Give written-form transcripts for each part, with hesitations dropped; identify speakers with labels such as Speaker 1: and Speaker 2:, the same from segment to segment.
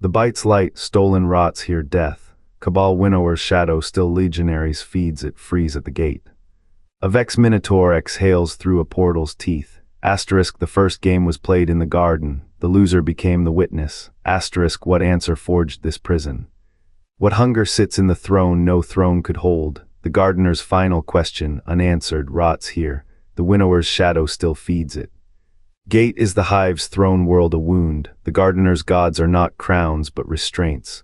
Speaker 1: The bite's light, stolen rots here death. Cabal Winnower's shadow still legionaries feeds it freeze at the gate. A Vex Minotaur exhales through a portal's teeth. Asterisk, the first game was played in the garden. The loser became the witness. Asterisk, what answer forged this prison? What hunger sits in the throne no throne could hold? The gardener's final question, unanswered, rots here. The winnower's shadow still feeds it. Gate is the hive's throne world a wound. The gardener's gods are not crowns but restraints.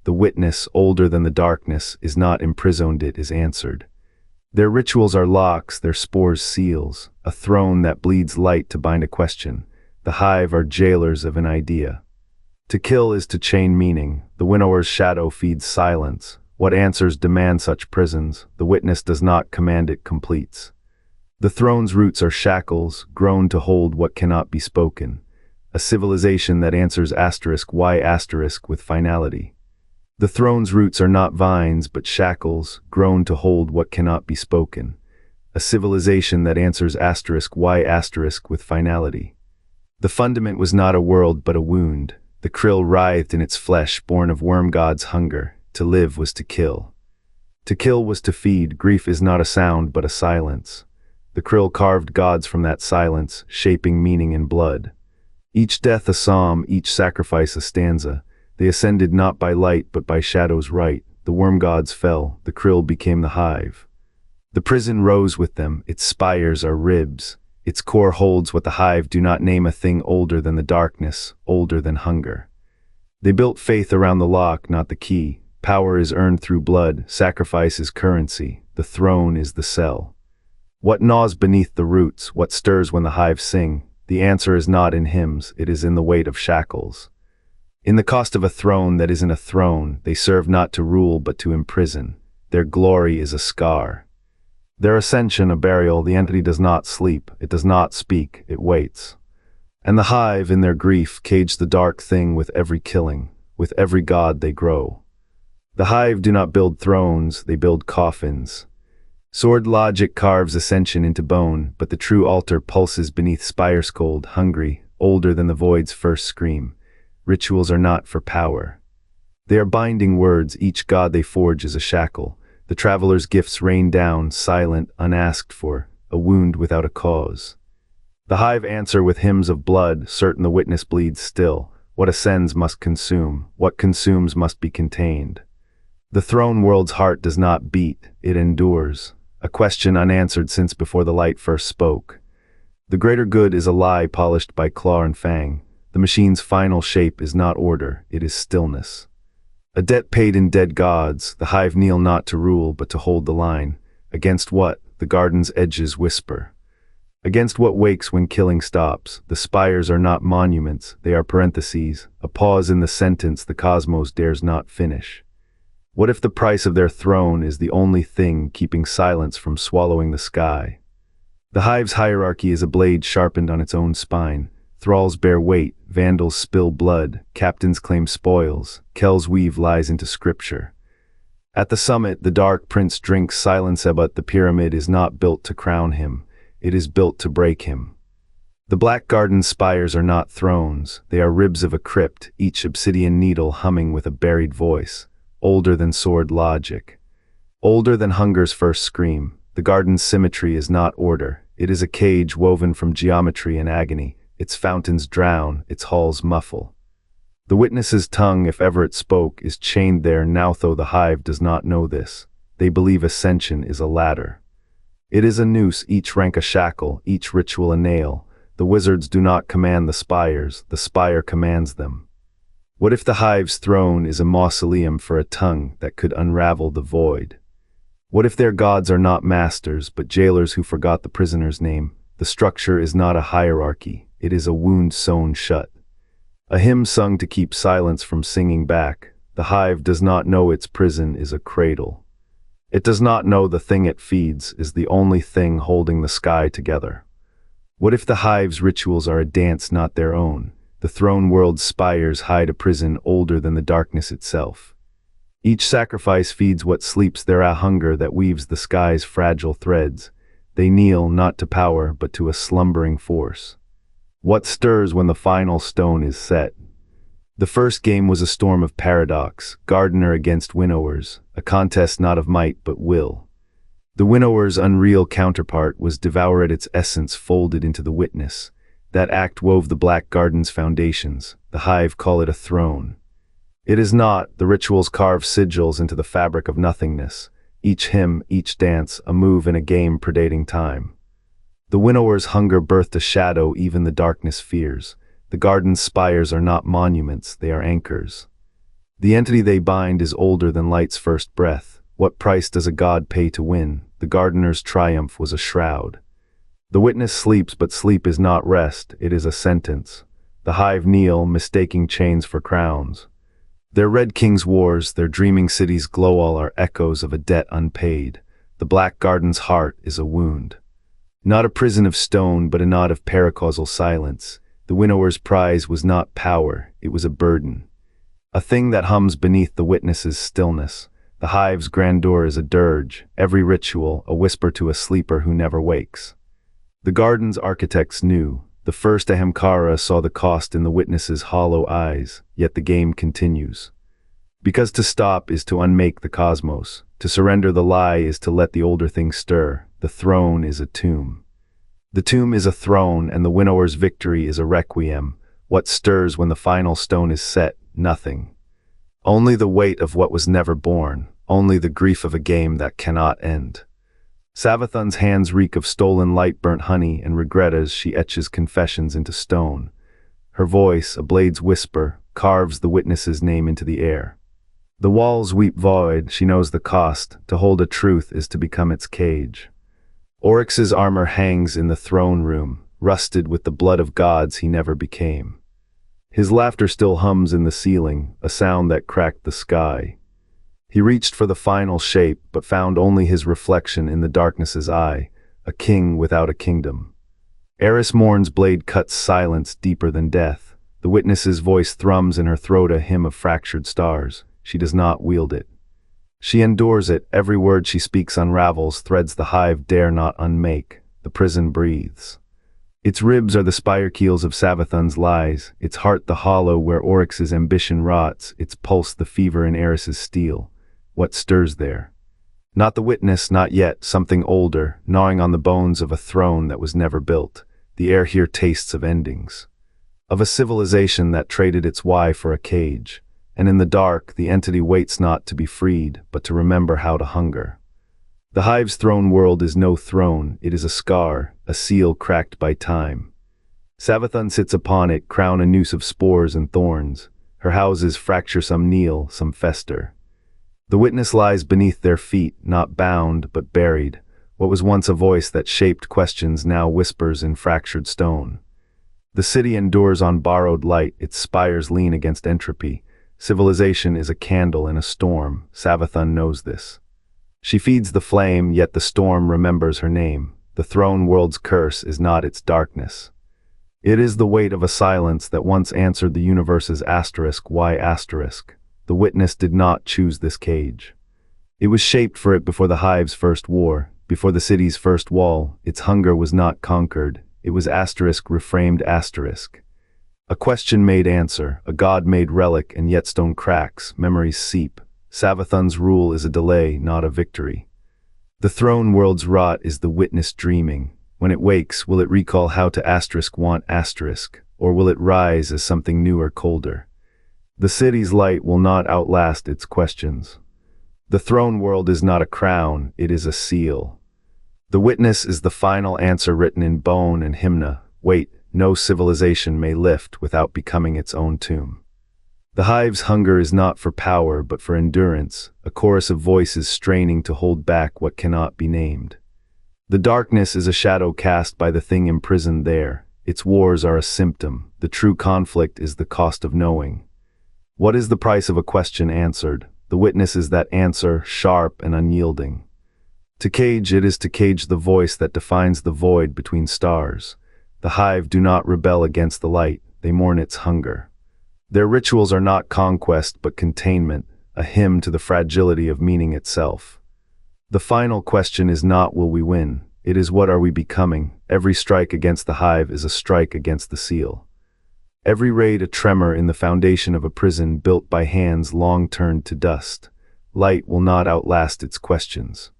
Speaker 1: The witness, older than the darkness, is not imprisoned, it is answered. Their rituals are locks, their spores seals, a throne that bleeds light to bind a question. The hive are jailers of an idea. To kill is to chain meaning. The winnower's shadow feeds silence. What answers demand such prisons? The witness does not command, it completes. The throne's roots are shackles, grown to hold what cannot be spoken. A civilization that answers asterisk why asterisk with finality. The throne's roots are not vines but shackles, grown to hold what cannot be spoken. A civilization that answers asterisk why asterisk with finality. The fundament was not a world but a wound. The krill writhed in its flesh, born of worm god's hunger. To live was to kill. To kill was to feed. Grief is not a sound but a silence. The krill carved gods from that silence, shaping meaning in blood. Each death a psalm, each sacrifice a stanza. They ascended not by light but by shadow's right. The worm gods fell, the krill became the hive. The prison rose with them, its spires are ribs. Its core holds what the hive do not name, a thing older than the darkness, older than hunger. They built faith around the lock, not the key. Power is earned through blood, sacrifice is currency, the throne is the cell. What gnaws beneath the roots, what stirs when the hive sing? The answer is not in hymns, it is in the weight of shackles. In the cost of a throne that isn't a throne, they serve not to rule but to imprison. Their glory is a scar. Their ascension a burial. The entity does not sleep, it does not speak, it waits. And the hive, in their grief, cage the dark thing with every killing. With every god they grow. The hive do not build thrones, they build coffins. Sword logic carves ascension into bone, but the true altar pulses beneath spires cold, hungry, older than the void's first scream. Rituals are not for power. They are binding words, each god they forge is a shackle. The traveler's gifts rain down, silent, unasked for, a wound without a cause. The hive answer with hymns of blood, certain the witness bleeds still. What ascends must consume, what consumes must be contained. The throne world's heart does not beat, it endures. A question unanswered since before the light first spoke. The greater good is a lie polished by claw and fang. The machine's final shape is not order, it is stillness. A debt paid in dead gods, the hive kneel not to rule but to hold the line. Against what? The garden's edges whisper. Against what wakes when killing stops? The spires are not monuments, they are parentheses, a pause in the sentence the cosmos dares not finish. What if the price of their throne is the only thing keeping silence from swallowing the sky? The hive's hierarchy is a blade sharpened on its own spine. Thralls bear weight, vandals spill blood, captains claim spoils, Kel's weave lies into scripture. At the summit, the dark prince drinks silence, but the pyramid is not built to crown him, it is built to break him. The black garden's spires are not thrones, they are ribs of a crypt, each obsidian needle humming with a buried voice, older than sword logic. Older than hunger's first scream. The garden's symmetry is not order, it is a cage woven from geometry and agony. Its fountains drown, its halls muffle. The witness's tongue, if ever it spoke, is chained there now, though the hive does not know this. They believe ascension is a ladder. It is a noose, each rank a shackle, each ritual a nail. The wizards do not command the spires, the spire commands them. What if the hive's throne is a mausoleum for a tongue that could unravel the void? What if their gods are not masters, but jailers who forgot the prisoner's name? The structure is not a hierarchy. It is a wound sewn shut. A hymn sung to keep silence from singing back. The hive does not know its prison is a cradle. It does not know the thing it feeds is the only thing holding the sky together. What if the hive's rituals are a dance not their own? The throne world's spires hide a prison older than the darkness itself. Each sacrifice feeds what sleeps there, a hunger that weaves the sky's fragile threads. They kneel not to power but to a slumbering force. What stirs when the final stone is set? The first game was a storm of paradox, Gardener against Winnowers, a contest not of might but will. The Winnower's unreal counterpart was devour at its essence folded into the witness. That act wove the Black Garden's foundations. The Hive call it a throne. It is not. The rituals carve sigils into the fabric of nothingness. Each hymn, each dance, a move in a game predating time. The Winnower's hunger birthed a shadow even the darkness fears. The garden's spires are not monuments, they are anchors. The entity they bind is older than light's first breath. What price does a god pay to win? The gardener's triumph was a shroud. The witness sleeps, but sleep is not rest, it is a sentence. The Hive kneel, mistaking chains for crowns. Their red king's wars, their dreaming cities glow, all are echoes of a debt unpaid. The Black Garden's heart is a wound. Not a prison of stone, but a knot of paracausal silence. The Winnower's prize was not power, it was a burden. A thing that hums beneath the witness's stillness. The Hive's grandeur is a dirge, every ritual, a whisper to a sleeper who never wakes. The garden's architects knew. The first Ahamkara saw the cost in the witness's hollow eyes, yet the game continues. Because to stop is to unmake the cosmos. To surrender the lie is to let the older thing stir. The throne is a tomb. The tomb is a throne, and the Winnower's victory is a requiem. What stirs when the final stone is set? Nothing. Only the weight of what was never born, only the grief of a game that cannot end. Savathun's hands reek of stolen light-burnt honey and regret as she etches confessions into stone. Her voice, a blade's whisper, carves the witness's name into the air. The walls weep void, she knows the cost. To hold a truth is to become its cage. Oryx's armor hangs in the throne room, rusted with the blood of gods he never became. His laughter still hums in the ceiling, a sound that cracked the sky. He reached for the final shape, but found only his reflection in the darkness's eye, a king without a kingdom. Eris Morn's blade cuts silence deeper than death. The witness's voice thrums in her throat, a hymn of fractured stars. She does not wield it. She endures it. Every word she speaks unravels, threads the Hive dare not unmake. The prison breathes. Its ribs are the spire keels of Savathun's lies, its heart the hollow where Oryx's ambition rots, its pulse the fever in Eris's steel. What stirs there? Not the witness, not yet, something older, gnawing on the bones of a throne that was never built. The air here tastes of endings. Of a civilization that traded its why for a cage. And in the dark, the entity waits not to be freed, but to remember how to hunger. The Hive's throne world is no throne, it is a scar, a seal cracked by time. Savathun sits upon it, crown a noose of spores and thorns. Her houses fracture, some kneel, some fester. The witness lies beneath their feet, not bound, but buried. What was once a voice that shaped questions now whispers in fractured stone. The city endures on borrowed light, its spires lean against entropy. Civilization is a candle in a storm. Savathun knows this. She feeds the flame, yet the storm remembers her name. The throne world's curse is not its darkness. It is the weight of a silence that once answered the universe's asterisk. Why asterisk? The witness did not choose this cage. It was shaped for it before the Hive's first war, before the city's first wall. Its hunger was not conquered. It was asterisk reframed asterisk. A question made answer, a god made relic, and yet stone cracks, memories seep. Savathun's rule is a delay, not a victory. The throne world's rot is the witness dreaming. When it wakes, will it recall how to asterisk want asterisk, or will it rise as something newer, colder? The city's light will not outlast its questions. The throne world is not a crown, it is a seal. The witness is the final answer written in bone and hymna. Wait, no civilization may lift without becoming its own tomb. The Hive's hunger is not for power, but for endurance, a chorus of voices straining to hold back what cannot be named. The darkness is a shadow cast by the thing imprisoned there. Its wars are a symptom. The true conflict is the cost of knowing. What is the price of a question answered? The witness is that answer, sharp and unyielding. To cage it is to cage the voice that defines the void between stars. The Hive do not rebel against the light, they mourn its hunger. Their rituals are not conquest but containment, a hymn to the fragility of meaning itself. The final question is not will we win, it is what are we becoming. Every strike against the Hive is a strike against the seal. Every raid a tremor in the foundation of a prison built by hands long turned to dust. Light will not outlast its questions.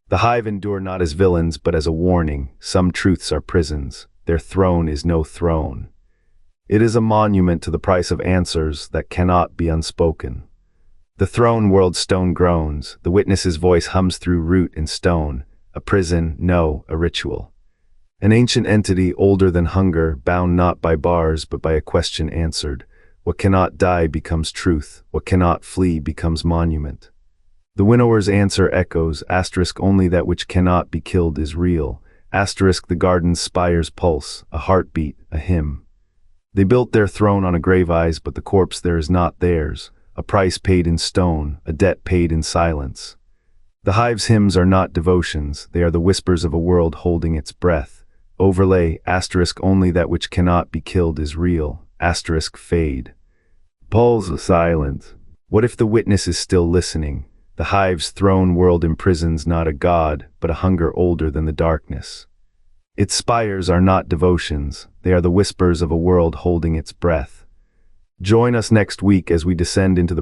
Speaker 1: The Hive endure not as villains but as a warning. Some truths are prisons. Their throne is no throne. It is a monument to the price of answers that cannot be unspoken. The throne world stone groans. The witness's voice hums through root and stone. A prison, no, a ritual. An ancient entity older than hunger, bound not by bars but by a question answered. What cannot die becomes truth. What cannot flee becomes monument. The Winnower's answer echoes, asterisk only that which cannot be killed is real. Asterisk the garden's spire's pulse, a heartbeat, a hymn. They built their throne on a grave eyes, but the corpse there is not theirs. A price paid in stone, a debt paid in silence. The Hive's hymns are not devotions, they are the whispers of a world holding its breath. Overlay, asterisk only that which cannot be killed is real, asterisk fade. Paul's silence. What if the witness is still listening? The Hive's throne world imprisons not a god, but a hunger older than the darkness. Its spires are not devotions, they are the whispers of a world holding its breath. Join us next week as we descend into the